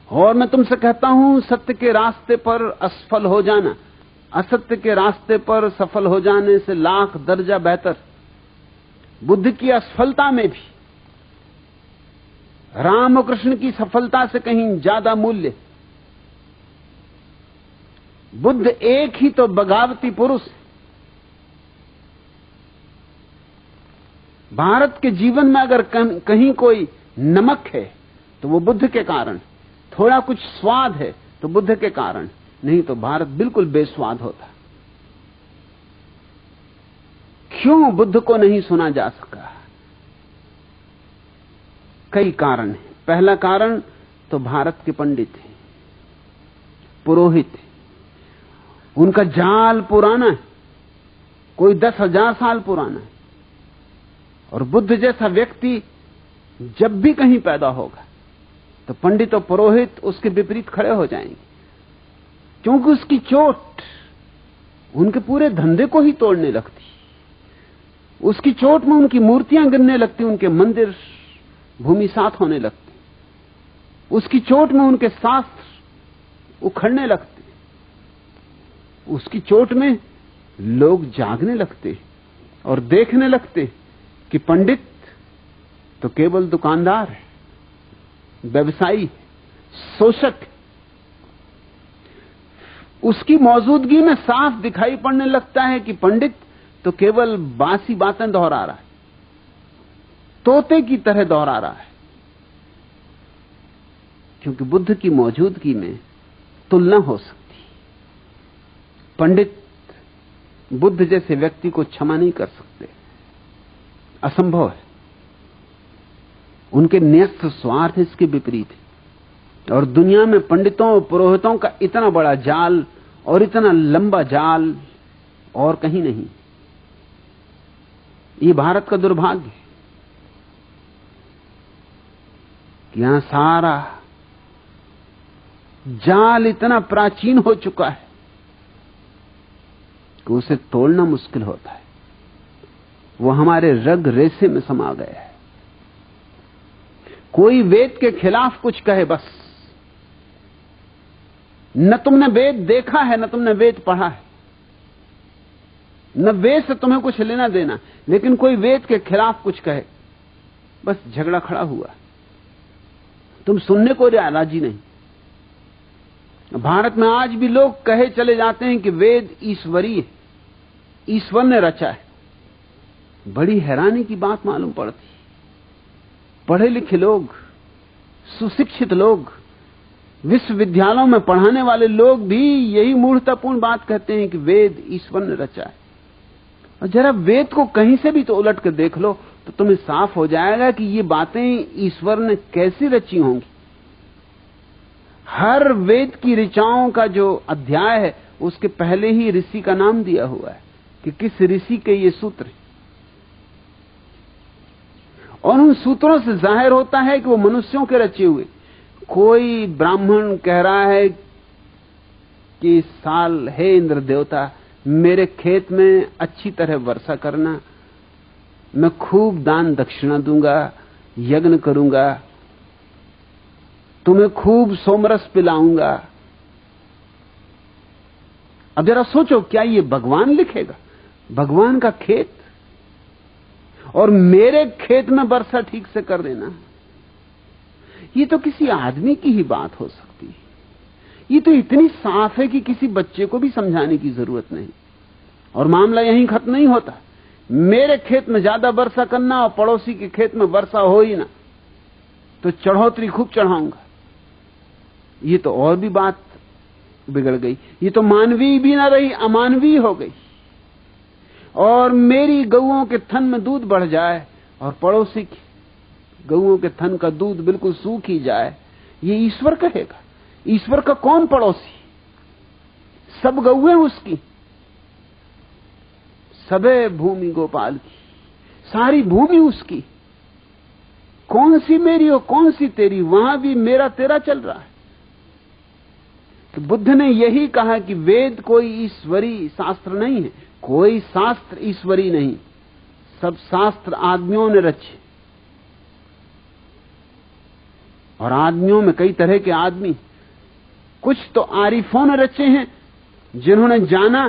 और मैं तुमसे कहता हूं, सत्य के रास्ते पर असफल हो जाना असत्य के रास्ते पर सफल हो जाने से लाख दर्जा बेहतर। बुद्ध की असफलता में भी राम और कृष्ण की सफलता से कहीं ज्यादा मूल्य। बुद्ध एक ही तो बगावती पुरुष है। भारत के जीवन में अगर कहीं कोई नमक है तो वो बुद्ध के कारण, थोड़ा कुछ स्वाद है तो बुद्ध के कारण, नहीं तो भारत बिल्कुल बेस्वाद होता। क्यों बुद्ध को नहीं सुना जा सका? कई कारण हैं। पहला कारण तो भारत के पंडित हैं, पुरोहित हैं। उनका जाल पुराना है, कोई 10,000 साल पुराना है। और बुद्ध जैसा व्यक्ति जब भी कहीं पैदा होगा तो पंडित और पुरोहित उसके विपरीत खड़े हो जाएंगे, क्योंकि उसकी चोट उनके पूरे धंधे को ही तोड़ने लगती। उसकी चोट में उनकी मूर्तियां गिरने लगती, उनके मंदिर भूमिसात होने लगते, उसकी चोट में उनके शास्त्र उखड़ने लगते, उसकी चोट में लोग जागने लगते और देखने लगते कि पंडित तो केवल दुकानदार है, व्यवसायी, शोषक। उसकी मौजूदगी में साफ दिखाई पड़ने लगता है कि पंडित तो केवल बासी बातें दोहरा रहा है, तोते की तरह दोहरा रहा है। क्योंकि बुद्ध की मौजूदगी में तुलना हो सकती। पंडित बुद्ध जैसे व्यक्ति को क्षमा नहीं कर सकते, असंभव है। उनके न्यस्त स्वार्थ इसके विपरीत है। और दुनिया में पंडितों और पुरोहितों का इतना बड़ा जाल और इतना लंबा जाल और कहीं नहीं। ये भारत का दुर्भाग्य है कि यहां सारा जाल इतना प्राचीन हो चुका है कि उसे तोड़ना मुश्किल होता है। वो हमारे रग रेशे में समा गया है। कोई वेद के खिलाफ कुछ कहे, बस न तुमने वेद देखा है, न तुमने वेद पढ़ा है, न वेद से तुम्हें कुछ लेना देना, लेकिन कोई वेद के खिलाफ कुछ कहे, बस झगड़ा खड़ा हुआ। तुम सुनने को राजी नहीं। भारत में आज भी लोग कहे चले जाते हैं कि वेद ईश्वरीय है, ईश्वर ने रचा है। बड़ी हैरानी की बात मालूम पड़ती। पढ़े लिखे लोग, सुशिक्षित लोग, विश्वविद्यालयों में पढ़ाने वाले लोग भी यही मूर्खतापूर्ण बात कहते हैं कि वेद ईश्वर ने रचा है। और जरा वेद को कहीं से भी तो उलट कर देख लो तो तुम्हें साफ हो जाएगा कि ये बातें ईश्वर ने कैसी रची होंगी। हर वेद की ऋचाओं का जो अध्याय है उसके पहले ही ऋषि का नाम दिया हुआ है कि किस ऋषि के ये सूत्र हैं। और उन सूत्रों से जाहिर होता है कि वो मनुष्यों के रचे हुए। कोई ब्राह्मण कह रहा है कि इस साल हे इंद्र देवता मेरे खेत में अच्छी तरह वर्षा करना, मैं खूब दान दक्षिणा दूंगा, यज्ञ करूंगा, तुम्हें खूब सोमरस पिलाऊंगा। अब जरा सोचो, क्या ये भगवान लिखेगा? भगवान का खेत और मेरे खेत में वर्षा ठीक से कर देना, ये तो किसी आदमी की ही बात हो सकती है। ये तो इतनी साफ है कि किसी बच्चे को भी समझाने की जरूरत नहीं। और मामला यहीं खत्म नहीं होता। मेरे खेत में ज्यादा वर्षा करना और पड़ोसी के खेत में वर्षा हो ही ना तो चढ़ोतरी खूब चढ़ाऊंगा। ये तो और भी बात बिगड़ गई। ये तो मानवीय भी ना रही, अमानवीय हो गई। और मेरी गऊओं के थन में दूध बढ़ जाए और पड़ोसी की गऊओं के थन का दूध बिल्कुल सूख ही जाए, ये ईश्वर कहेगा? ईश्वर का कौन पड़ोसी? सब गऊएं उसकी, सबे भूमि गोपाल की, सारी भूमि उसकी। कौन सी मेरी और कौन सी तेरी? वहां भी मेरा तेरा चल रहा है। तो बुद्ध ने यही कहा कि वेद कोई ईश्वरी शास्त्र नहीं है, कोई शास्त्र ईश्वरी नहीं, सब शास्त्र आदमियों ने रचे। और आदमियों में कई तरह के आदमी, कुछ तो आरिफों ने रचे हैं जिन्होंने जाना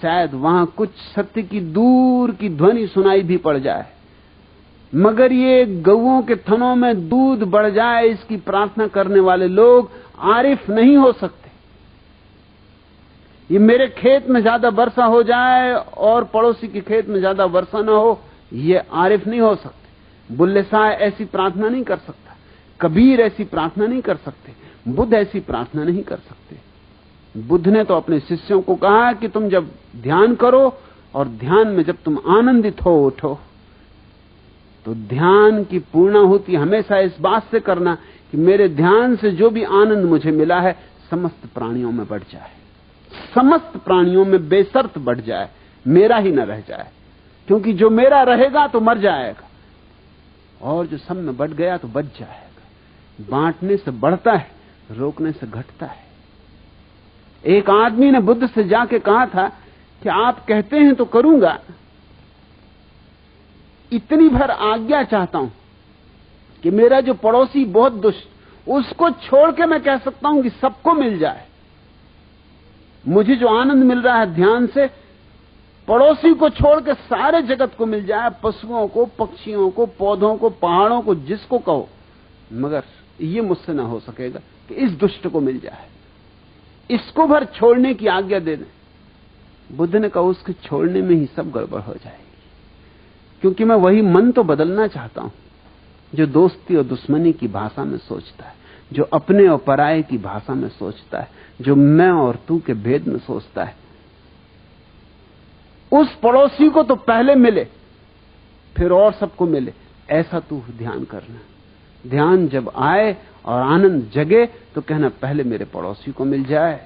शायद वहां कुछ सत्य की दूर की ध्वनि सुनाई भी पड़ जाए, मगर ये गऊओं के थनों में दूध बढ़ जाए इसकी प्रार्थना करने वाले लोग आरिफ नहीं हो सकते। ये मेरे खेत में ज्यादा वर्षा हो जाए और पड़ोसी के खेत में ज्यादा वर्षा ना हो, ये आरिफ नहीं हो सकते। बुल्ले शाह ऐसी प्रार्थना नहीं कर सकता, कबीर ऐसी प्रार्थना नहीं कर सकते, बुद्ध ऐसी प्रार्थना नहीं कर सकते। बुद्ध ने तो अपने शिष्यों को कहा कि तुम जब ध्यान करो और ध्यान में जब तुम आनंदित हो उठो, तो ध्यान की पूर्णाहुति हमेशा इस बात से करना कि मेरे ध्यान से जो भी आनंद मुझे मिला है समस्त प्राणियों में बढ़ जाए, समस्त प्राणियों में बेशर्त बढ़ जाए, मेरा ही न रह जाए। क्योंकि जो मेरा रहेगा तो मर जाएगा और जो सब में बढ़ गया तो बच जाएगा। बांटने से बढ़ता है, रोकने से घटता है। एक आदमी ने बुद्ध से जाके कहा था कि आप कहते हैं तो करूंगा, इतनी भर आज्ञा चाहता हूं कि मेरा जो पड़ोसी बहुत दुष्ट, उसको छोड़ के मैं कह सकता हूं कि सबको मिल जाए। मुझे जो आनंद मिल रहा है ध्यान से, पड़ोसी को छोड़ के सारे जगत को मिल जाए, पशुओं को, पक्षियों को, पौधों को, पहाड़ों को, जिसको कहो, मगर ये मुझसे ना हो सकेगा कि इस दुष्ट को मिल जाए। इसको भर छोड़ने की आज्ञा दे दें। बुद्ध ने कहा उसके छोड़ने में ही सब गड़बड़ हो जाएगी, क्योंकि मैं वही मन तो बदलना चाहता हूं जो दोस्ती और दुश्मनी की भाषा में सोचता है, जो अपने और पराये की भाषा में सोचता है, जो मैं और तू के भेद में सोचता है। उस पड़ोसी को तो पहले मिले फिर और सबको मिले, ऐसा तू ध्यान करना। ध्यान जब आए और आनंद जगे तो कहना पहले मेरे पड़ोसी को मिल जाए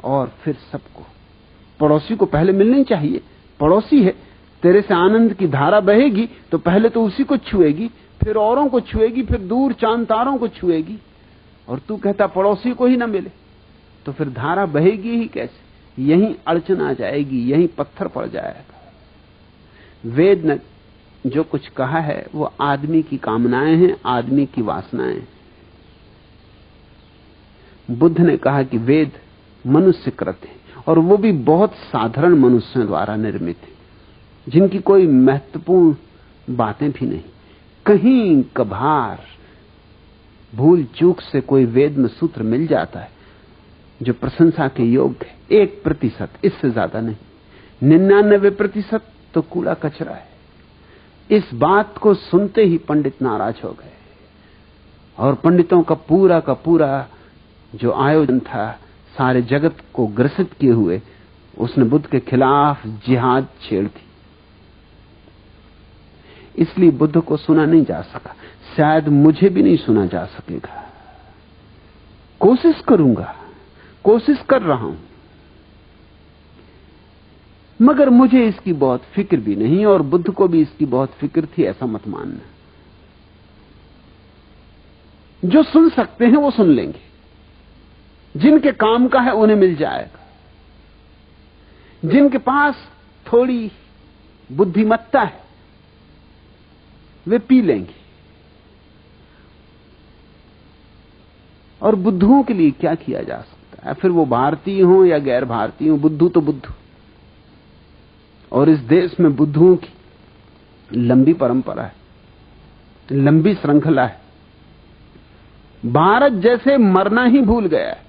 और फिर सबको। पड़ोसी को पहले मिलनी चाहिए, पड़ोसी है, तेरे से आनंद की धारा बहेगी तो पहले तो उसी को छुएगी, फिर औरों को छुएगी, फिर दूर चांद तारों को छुएगी। और तू कहता पड़ोसी को ही ना मिले, तो फिर धारा बहेगी ही कैसे? यहीं अड़चन आ जाएगी, यहीं पत्थर पड़ जाएगा। वेद ने जो कुछ कहा है वो आदमी की कामनाएं हैं, आदमी की वासनाएं। बुद्ध ने कहा कि वेद मनुष्य कृत है, और वो भी बहुत साधारण मनुष्यों द्वारा निर्मित है, जिनकी कोई महत्वपूर्ण बातें भी नहीं। कहीं कभार भूल चूक से कोई वेद में सूत्र मिल जाता है जो प्रशंसा के योग्य है, 1%, इससे ज्यादा नहीं। 99% तो कूड़ा कचरा है। इस बात को सुनते ही पंडित नाराज हो गए, और पंडितों का पूरा जो आयोजन था सारे जगत को ग्रसित किए हुए, उसने बुद्ध के खिलाफ जिहाद छेड़ दी। इसलिए बुद्ध को सुना नहीं जा सका, शायद मुझे भी नहीं सुना जा सकेगा। कोशिश करूंगा, कोशिश कर रहा हूं, मगर मुझे इसकी बहुत फिक्र भी नहीं, और बुद्ध को भी इसकी बहुत फिक्र थी, ऐसा मत मानना। जो सुन सकते हैं वो सुन लेंगे, जिनके काम का है उन्हें मिल जाएगा, जिनके पास थोड़ी बुद्धिमत्ता है वे पी लेंगे। और बुद्धुओं के लिए क्या किया जा सकता है? फिर वो भारतीय हो या गैर भारतीय हो, बुद्धू तो बुद्धू। और इस देश में बुद्धुओं की लंबी परंपरा है, लंबी श्रृंखला है। भारत जैसे मरना ही भूल गया है,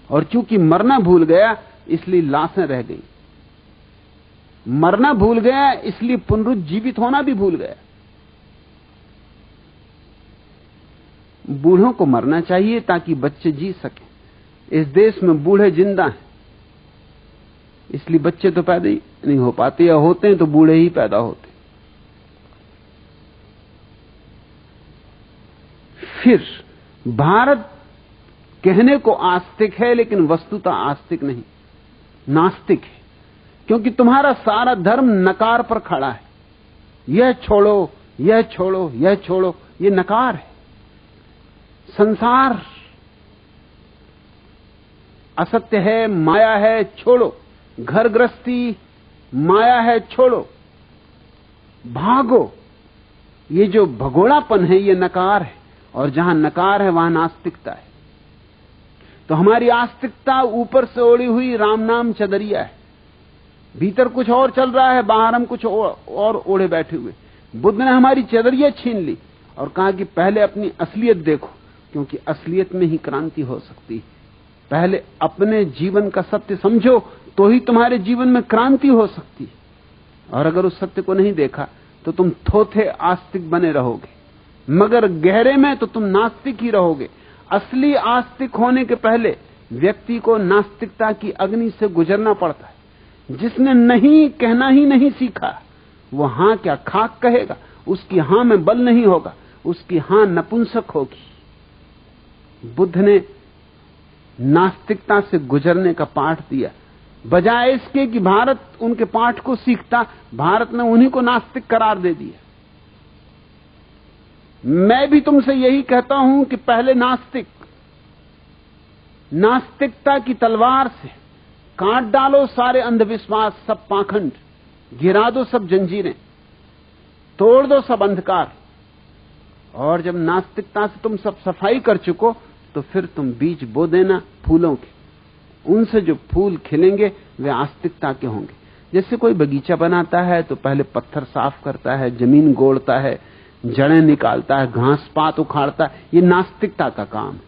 और चूंकि मरना भूल गया इसलिए लाशें रह गई। मरना भूल गया इसलिए पुनरुज्जीवित होना भी भूल गया। बूढ़ों को मरना चाहिए ताकि बच्चे जी सकें। इस देश में बूढ़े जिंदा हैं, इसलिए बच्चे तो पैदा ही नहीं हो पाते, या होते हैं तो बूढ़े ही पैदा होते। फिर भारत कहने को आस्तिक है, लेकिन वस्तुतः आस्तिक नहीं, नास्तिक है, क्योंकि तुम्हारा सारा धर्म नकार पर खड़ा है। यह छोड़ो, यह छोड़ो, यह छोड़ो, यह नकार है। संसार असत्य है, माया है, छोड़ो। घर गृहस्थी माया है, छोड़ो, भागो। ये जो भगोड़ापन है ये नकार है, और जहां नकार है वहां नास्तिकता है। तो हमारी आस्तिकता ऊपर से ओढ़ी हुई राम नाम चदरिया है, भीतर कुछ और चल रहा है, बाहर हम कुछ और ओढ़े बैठे हुए। बुद्ध ने हमारी चदरिया छीन ली और कहा कि पहले अपनी असलियत देखो, क्योंकि असलियत में ही क्रांति हो सकती है। पहले अपने जीवन का सत्य समझो तो ही तुम्हारे जीवन में क्रांति हो सकती है। और अगर उस सत्य को नहीं देखा तो तुम थोथे आस्तिक बने रहोगे, मगर गहरे में तो तुम नास्तिक ही रहोगे। असली आस्तिक होने के पहले व्यक्ति को नास्तिकता की अग्नि से गुजरना पड़ता है। जिसने नहीं कहना ही नहीं सीखा वो हां क्या खाक कहेगा, उसकी हां में बल नहीं होगा, उसकी हां नपुंसक होगी। बुद्ध ने नास्तिकता से गुजरने का पाठ दिया, बजाय इसके कि भारत उनके पाठ को सीखता, भारत ने उन्हीं को नास्तिक करार दे दिया। मैं भी तुमसे यही कहता हूं कि पहले नास्तिकता की तलवार से काट डालो सारे अंधविश्वास, सब पाखंड, गिरा दो सब जंजीरें, तोड़ दो सब अंधकार। और जब नास्तिकता से तुम सब सफाई कर चुको तो फिर तुम बीज बो देना फूलों के। उनसे जो फूल खिलेंगे वे आस्तिकता के होंगे। जैसे कोई बगीचा बनाता है तो पहले पत्थर साफ करता है, जमीन गोड़ता है, जड़ें निकालता है, घास पात उखाड़ता है, ये नास्तिकता का काम है।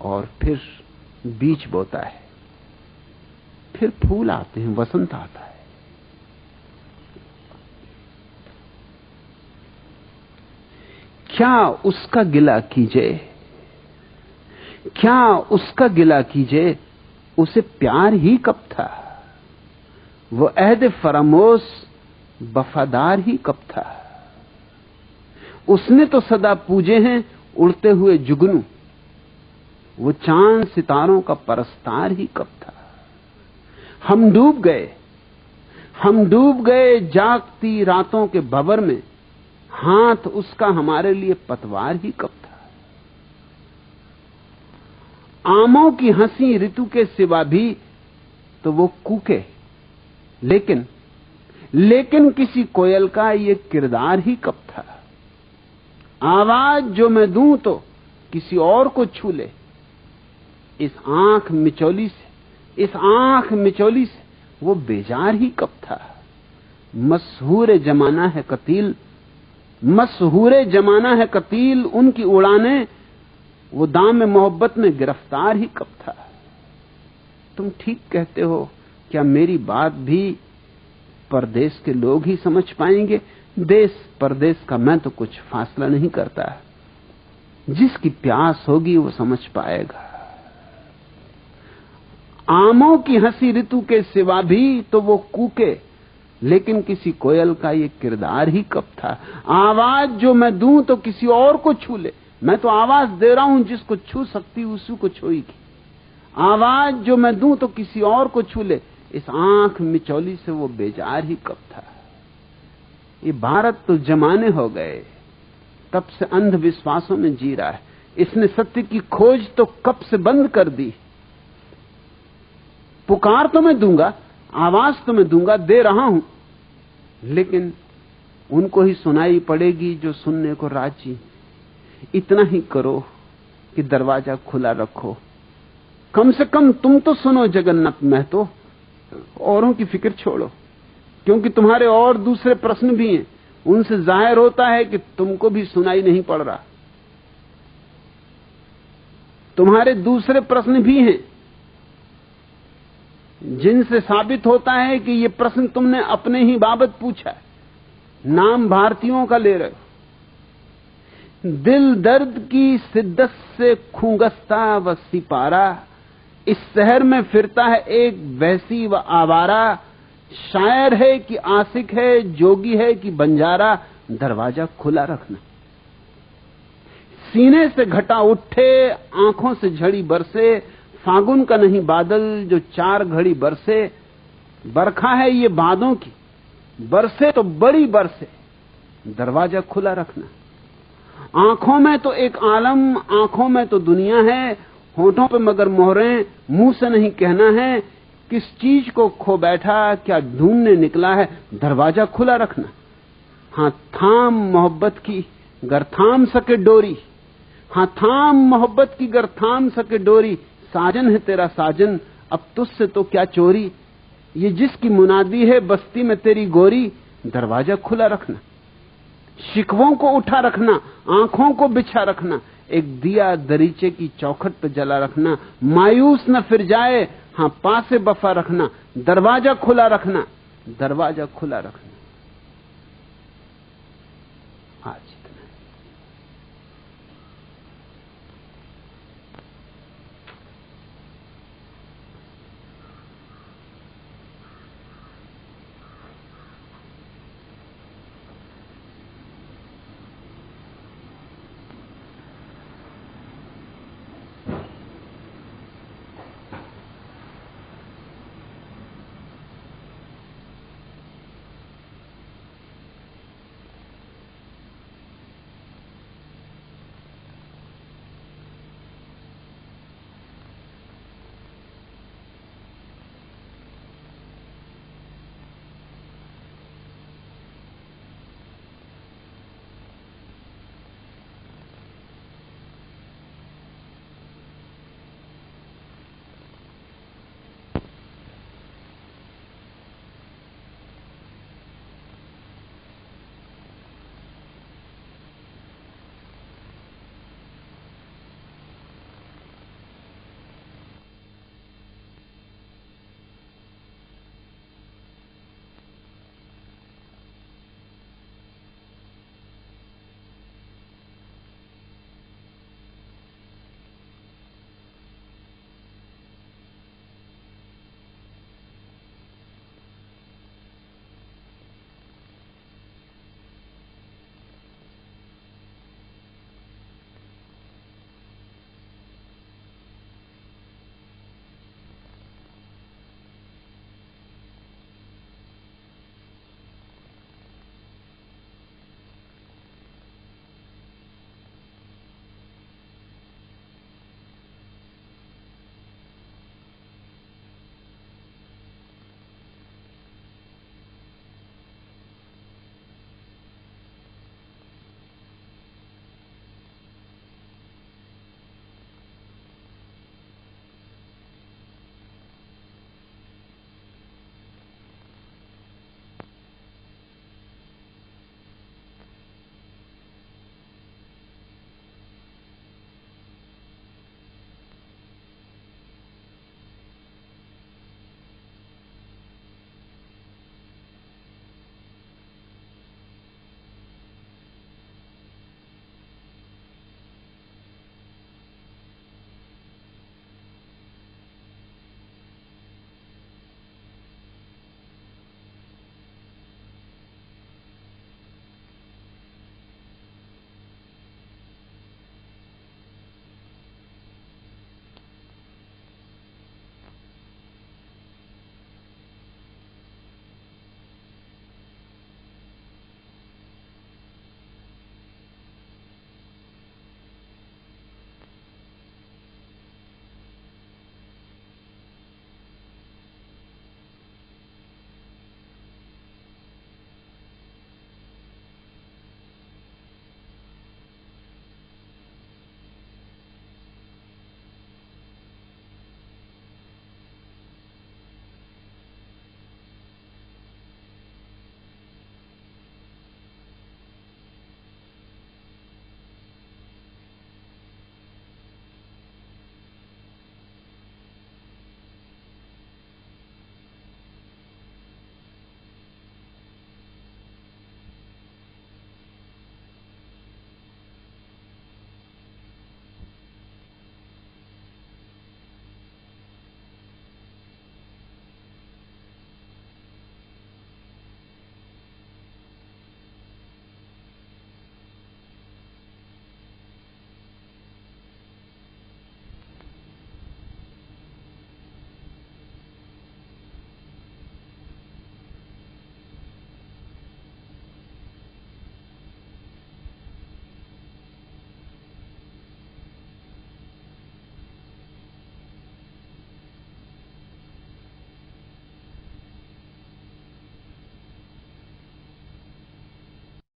और फिर बीज बोता है, फिर फूल आते हैं, वसंत आता है। क्या उसका गिला कीजिए, क्या उसका गिला कीजिए, उसे प्यार ही कब था, वो अहद फरामोश वफादार ही कब था। उसने तो सदा पूजे हैं उड़ते हुए जुगनू, वो चांद सितारों का परस्तार ही कब था। हम डूब गए जागती रातों के भंवर में, हाथ उसका हमारे लिए पतवार ही कब था। आमों की हंसी ऋतु के सिवा भी तो वो कूके, लेकिन किसी कोयल का ये किरदार ही कब था। आवाज जो मैं दूं तो किसी और को छू ले, इस आंख मिचौली से वो बेजार ही कब था। मशहूर जमाना है कतील उनकी उड़ाने, वो दाम मोहब्बत में गिरफ्तार ही कब था। तुम ठीक कहते हो, क्या मेरी बात भी परदेश के लोग ही समझ पाएंगे? देश परदेश का मैं तो कुछ फासला नहीं करता, जिसकी प्यास होगी वो समझ पाएगा। आमों की हंसी ऋतु के सिवा भी तो वो कूके, लेकिन किसी कोयल का ये किरदार ही कब था। आवाज जो मैं दूं तो किसी और को छू ले, मैं तो आवाज दे रहा हूं, जिसको छू सकती उसी को छूएगी। आवाज जो मैं दूं तो किसी और को छू ले, इस आंख मिचौली से वो बेजार ही कब था। ये भारत तो जमाने हो गए, तब से अंधविश्वासों में जी रहा है। इसने सत्य की खोज तो कब से बंद कर दी। पुकार तो मैं दूंगा, आवाज तो मैं दूंगा, दे रहा हूं, लेकिन उनको ही सुनाई पड़ेगी जो सुनने को राजी। इतना ही करो कि दरवाजा खुला रखो, कम से कम तुम तो सुनो जगन्नाथ महतो, औरों की फिक्र छोड़ो, क्योंकि तुम्हारे और दूसरे प्रश्न भी हैं, उनसे जाहिर होता है कि तुमको भी सुनाई नहीं पड़ रहा। तुम्हारे दूसरे प्रश्न भी हैं जिनसे साबित होता है कि ये प्रश्न तुमने अपने ही बाबत पूछा है, नाम भारतीयों का ले रहे हो। दिल दर्द की शिद्दत से खूंगस्ता व सिपारा, इस शहर में फिरता है एक वैसी व आवारा। शायर है कि आशिक है, जोगी है कि बंजारा, दरवाजा खुला रखना। सीने से घटा उठे, आंखों से झड़ी बरसे, फागुन का नहीं बादल जो 4 घड़ी बरसे। बरखा है ये बादों की, बरसे तो बड़ी बरसे, दरवाजा खुला रखना। आंखों में तो एक आलम, आंखों में तो दुनिया है, होठों पे मगर मोहरें, मुंह से नहीं कहना है। किस चीज को खो बैठा, क्या ढूंढने निकला है, दरवाजा खुला रखना। हां थाम मोहब्बत की, गर थाम सके डोरी, हाँ थाम मोहब्बत की गर थाम सके डोरी, साजन है तेरा साजन अब तुझसे तो क्या चोरी। ये जिसकी मुनादी है बस्ती में तेरी गोरी, दरवाजा खुला रखना, शिकवों को उठा रखना, आंखों को बिछा रखना, एक दिया दरीचे की चौखट पे जला रखना, मायूस न फिर जाए, हाँ पासे वफा रखना, दरवाजा खुला रखना, दरवाजा खुला रखना। आज